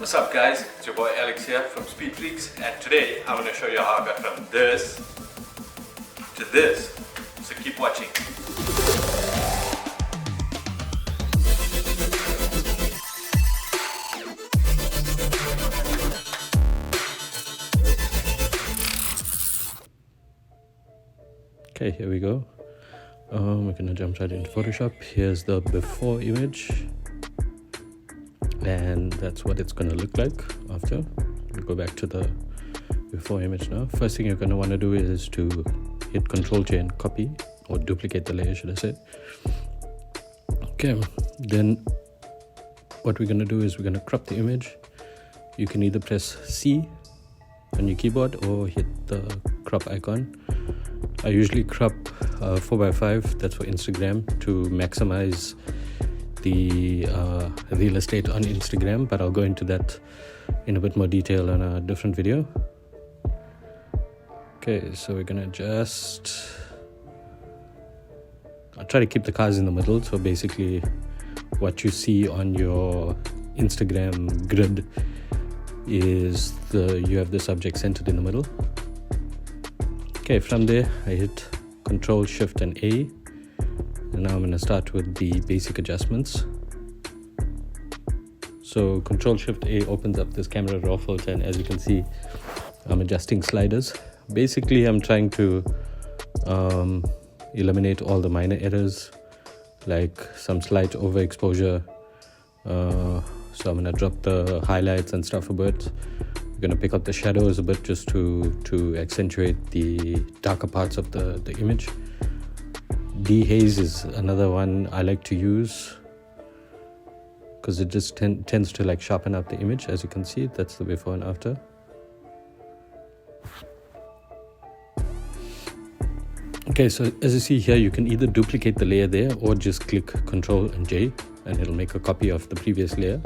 What's up guys, it's your boy Alex here from Speed Freaks, and today I'm going to show you how I got from this to this, so keep watching. Okay, here we go. We're going to jump right into Photoshop. Here's the before image. And that's what it's going to look like after. We'll go back to the before image now. First thing you're going to want to do is to hit Ctrl J and copy, or duplicate the layer, should I say. Okay, then what we're going to do is we're going to crop the image. You can either press C on your keyboard or hit the crop icon. I usually crop 4x5, that's for Instagram, to maximize the real estate on Instagram, but I'll go into that in a bit more detail in a different video. Okay, so we're gonna I'll try to keep the cars in the middle, so basically what you see on your Instagram grid is you have the subject centered in the middle. Okay, from there I hit Control Shift and A. And now I'm going to start with the basic adjustments. So Control Shift A opens up this camera raw filter, and as you can see, I'm adjusting sliders. Basically, I'm trying to eliminate all the minor errors, like some slight overexposure. So I'm going to drop the highlights and stuff a bit. I'm going to pick up the shadows a bit just to accentuate the darker parts of the image. Dehaze is another one I like to use because it just tends to like sharpen up the image. As you can see, that's the before and after. Okay, so as you see here, you can either duplicate the layer there or just click Ctrl and J and it'll make a copy of the previous layer.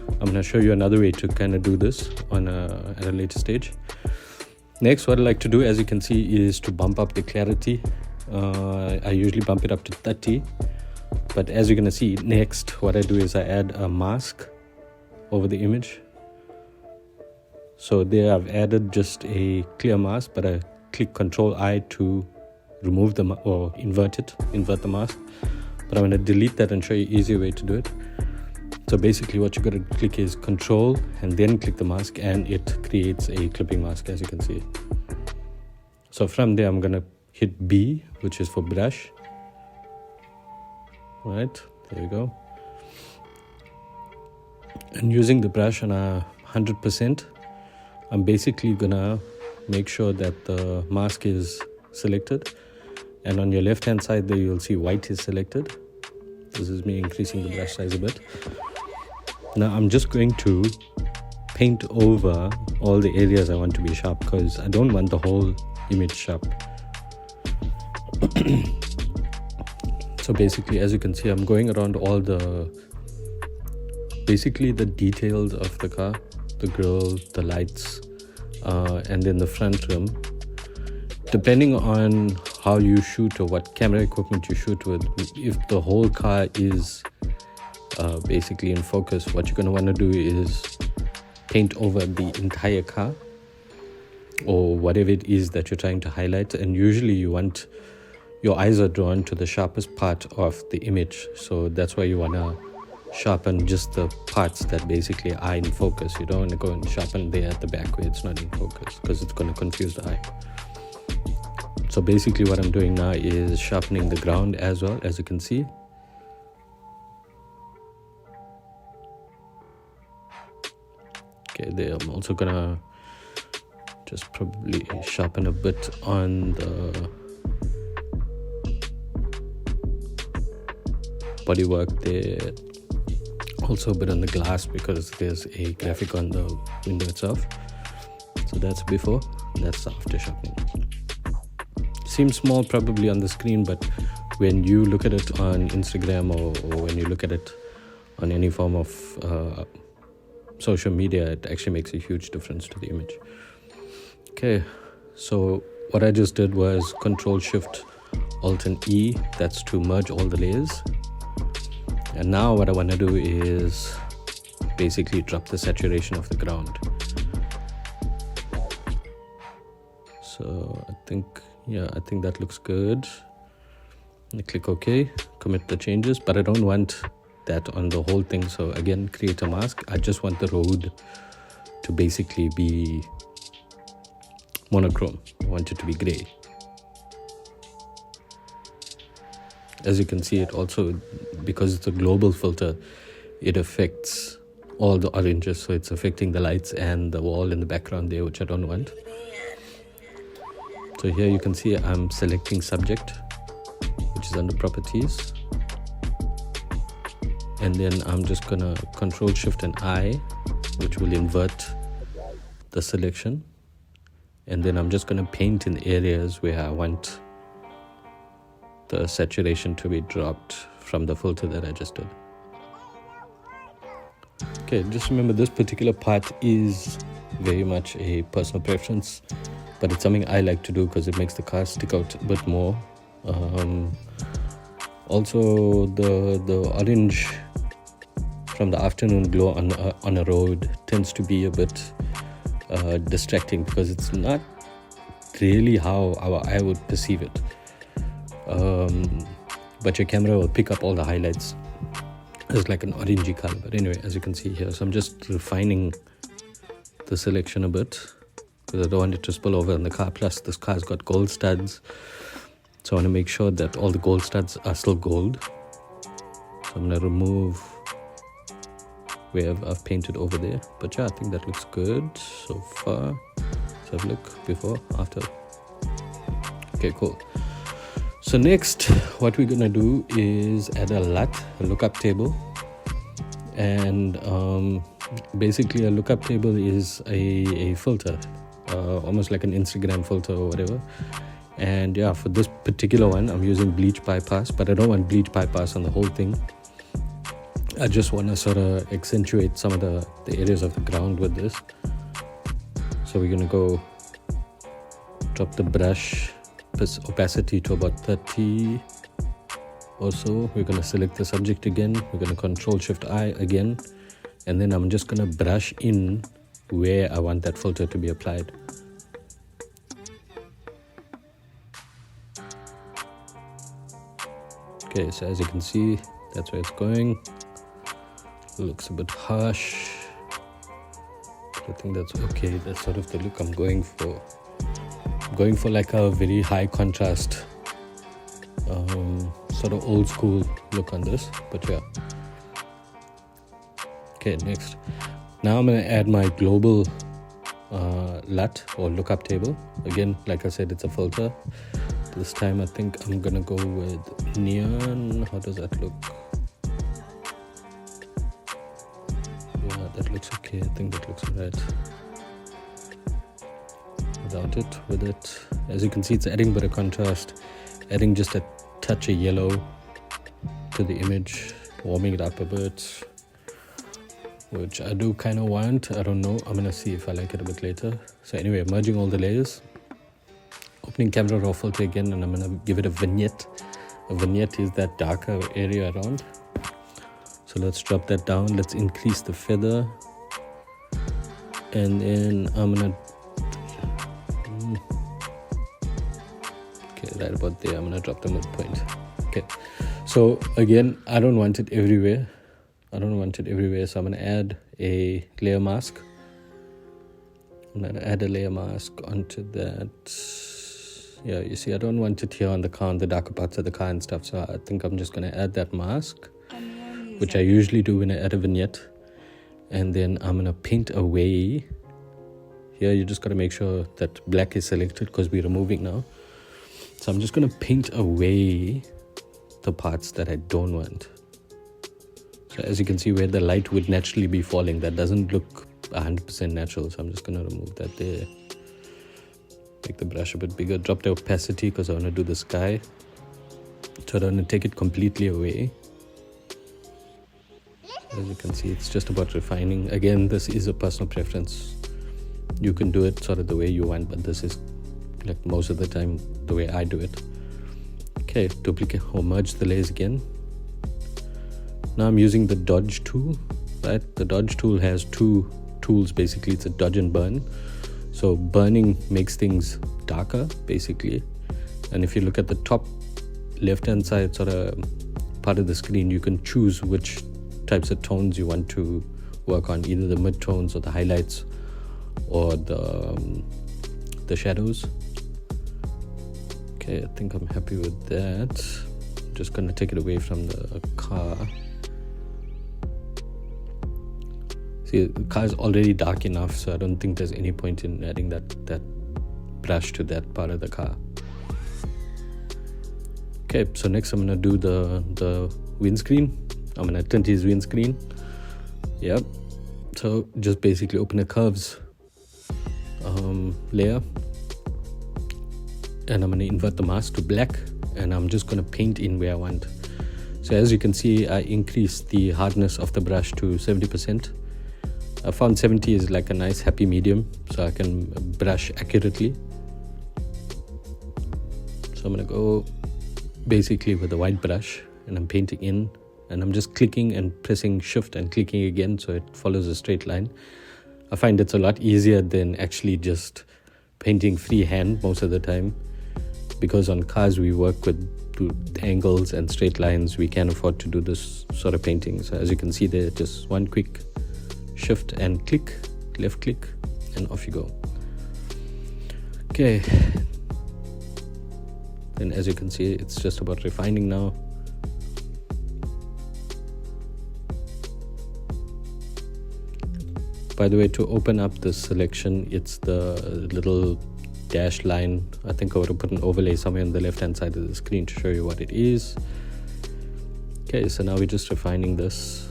I'm going to show you another way to kind of do this at a later stage. Next, what I like to do, as you can see, is to bump up the clarity. I usually bump it up to 30, but as you're going to see next, what I do is I add a mask over the image. So there I've added just a clear mask, but I click Ctrl I to remove or invert the mask. But I'm going to delete that and show you an easier way to do it. So basically what you got to click is Control and then click the mask, and it creates a clipping mask, as you can see. So from there I'm going to hit B, which is for brush. Right, there you go. And using the brush on 100%, I'm basically gonna make sure that the mask is selected, and on your left hand side there you'll see white is selected. This is me increasing the brush size a bit. Now I'm just going to paint over all the areas I want to be sharp, because I don't want the whole image sharp. So basically, as you can see, I'm going around all the details of the car, the grille, the lights, and then the front rim. Depending on how you shoot or what camera equipment you shoot with, if the whole car is basically in focus, what you're going to want to do is paint over the entire car or whatever it is that you're trying to highlight. And usually your eyes are drawn to the sharpest part of the image, so that's why you want to sharpen just the parts that basically are in focus. You don't want to go and sharpen there at the back where it's not in focus, because it's going to confuse the eye. So basically what I'm doing now is sharpening the ground as well, as you can see. Okay, there I'm also gonna just probably sharpen a bit on the bodywork there, also a bit on the glass because there's a graphic on the window itself. So that's before, that's after sharpening. Seems small probably on the screen, but when you look at it on Instagram or when you look at it on any form of social media, it actually makes a huge difference to the image. Okay, so what I just did was Control Shift Alt and E, that's to merge all the layers. And now what I want to do is basically drop the saturation of the ground. So I think that looks good. I click OK, commit the changes, but I don't want that on the whole thing. So again, create a mask. I just want the road to basically be monochrome. I want it to be gray. As you can see, it also, because it's a global filter, it affects all the oranges. So it's affecting the lights and the wall in the background there, which I don't want. So here you can see I'm selecting subject, which is under properties. And then I'm just gonna Control Shift and I, which will invert the selection. And then I'm just gonna paint in areas where I want the saturation to be dropped from the filter that I just did. Okay, just remember this particular part is very much a personal preference, but it's something I like to do because it makes the car stick out a bit more. Also, the orange from the afternoon glow on a road tends to be a bit distracting because it's not really how our eye would perceive it. But your camera will pick up all the highlights as like an orangey color. But anyway, as you can see here, so I'm just refining the selection a bit because I don't want it to spill over in the car. Plus this car's got gold studs, so I want to make sure that all the gold studs are still gold. So I'm going to remove where I've painted over there. But yeah, I think that looks good so far. Let's have a look before, after. Okay, cool. So next, what we're gonna do is add a LUT, a lookup table. And basically a lookup table is a filter, almost like an Instagram filter or whatever. And yeah, for this particular one, I'm using bleach bypass, but I don't want bleach bypass on the whole thing. I just want to sort of accentuate some of the areas of the ground with this. So we're gonna go drop the brush opacity to about 30 or so. We're going to select the subject again. We're going to Control Shift I again, and then I'm just going to brush in where I want that filter to be applied. Okay, so as you can see, that's where it's going. It looks a bit harsh, but I think that's okay. That's sort of the look I'm going for. Going for like a very high contrast, sort of old school look on this, but yeah. Okay, next. Now I'm going to add my global LUT or lookup table. Again, like I said, it's a filter. This time I think I'm going to go with neon. How does that look? Yeah, that looks okay. I think that looks right. Without it, with it, as you can see, it's adding a bit of contrast, adding just a touch of yellow to the image, warming it up a bit, which I do kind of want. I don't know, I'm gonna see if I like it a bit later. So anyway, merging all the layers, opening camera raw filter again, and I'm gonna give it a vignette. A vignette is that darker area around. So let's drop that down. Let's increase the feather, and then I'm gonna right about there, I'm gonna drop the midpoint. Okay, so again, I don't want it everywhere. So I'm gonna add a layer mask. I'm gonna add a layer mask onto that. Yeah, you see, I don't want it here on the car, on the darker parts of the car and stuff. So I think I'm just gonna add that mask, which I usually do when I add a vignette. And then I'm gonna paint away. Here, you just gotta make sure that black is selected because we're removing now. So I'm just going to paint away the parts that I don't want. So as you can see, where the light would naturally be falling, that doesn't look 100% natural. So I'm just going to remove that there. Make the brush a bit bigger. Drop the opacity because I want to do the sky. So I don't want to take it completely away. As you can see, it's just about refining. Again, this is a personal preference. You can do it sort of the way you want, but this is like most of the time the way I do it. Okay, duplicate or merge the layers again. Now I'm using the dodge tool right? The dodge tool has two tools basically. It's a dodge and burn. So burning makes things darker basically, and if you look at the top left hand side sort of part of the screen, you can choose which types of tones you want to work on, either the mid tones or the highlights or the shadows. Okay, I think I'm happy with that. Just gonna take it away from the car. See, the car is already dark enough, so I don't think there's any point in adding that brush to that part of the car. Okay, so next I'm gonna do the windscreen. I'm gonna tint his windscreen. Yep. So just basically open a curves layer, and I'm gonna invert the mask to black, and I'm just gonna paint in where I want. So as you can see, I increased the hardness of the brush to 70%. I found 70 is like a nice happy medium, so I can brush accurately. So I'm gonna go basically with a white brush, and I'm painting in, and I'm just clicking and pressing shift and clicking again so it follows a straight line. I find it's a lot easier than actually just painting freehand most of the time, because on cars we work with angles and straight lines. We can't afford to do this sort of painting. So as you can see there, just one quick shift and click, left click, and off you go. Okay, then as you can see, it's just about refining now. By the way, to open up the selection, it's the little dash line. I think I would have put an overlay somewhere on the left hand side of the screen to show you what it is. Okay, so now we're just refining this.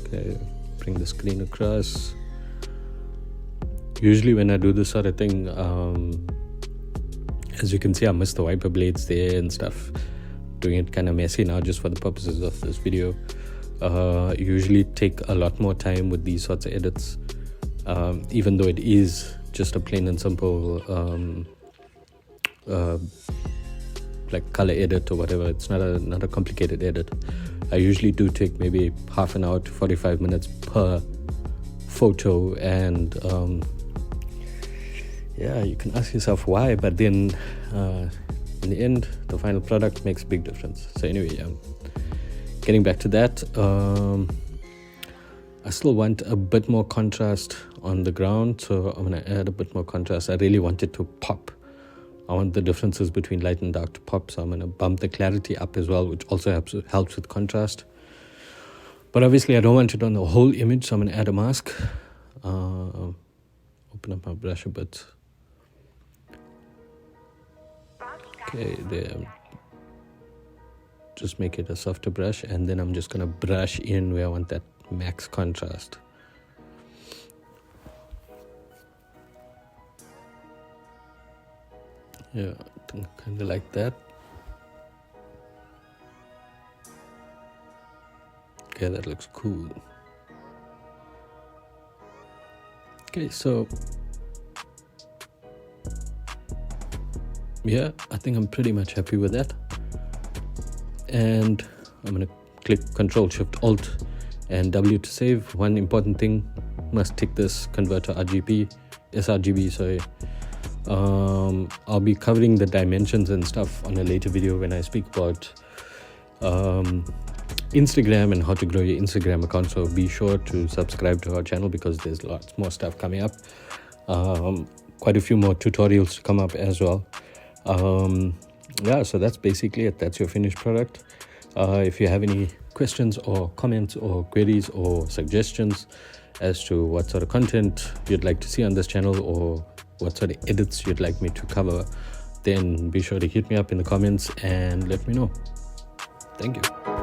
Okay, bring the screen across. Usually when I do this sort of thing, as you can see, I missed the wiper blades there and stuff. Doing it kind of messy now just for the purposes of this video. Usually take a lot more time with these sorts of edits, even though it is just a plain and simple like color edit or whatever. It's not a complicated edit. I usually do take maybe half an hour to 45 minutes per photo, and yeah, you can ask yourself why, but then in the end the final product makes a big difference. So anyway, getting back to that, I still want a bit more contrast on the ground, so I'm going to add a bit more contrast. I really want it to pop. I want the differences between light and dark to pop, so I'm going to bump the clarity up as well, which also helps with contrast. But obviously I don't want it on the whole image, so I'm going to add a mask. Open up my brush a bit. Okay, there. Just make it a softer brush, and then I'm just going to brush in where I want that max contrast. Yeah, kind of like that. Okay, that looks cool. Okay, so yeah, I think I'm pretty much happy with that. And I'm going to click Control Shift Alt and W to save. One important thing, must tick this convert to sRGB, sorry. I'll be covering the dimensions and stuff on a later video when I speak about Instagram and how to grow your Instagram account. So be sure to subscribe to our channel, because there's lots more stuff coming up. Quite a few more tutorials to come up as well. Yeah, so that's basically it. That's your finished product. If you have any questions or comments or queries or suggestions as to what sort of content you'd like to see on this channel, or what sort of edits you'd like me to cover, then be sure to hit me up in the comments and let me know. Thank you.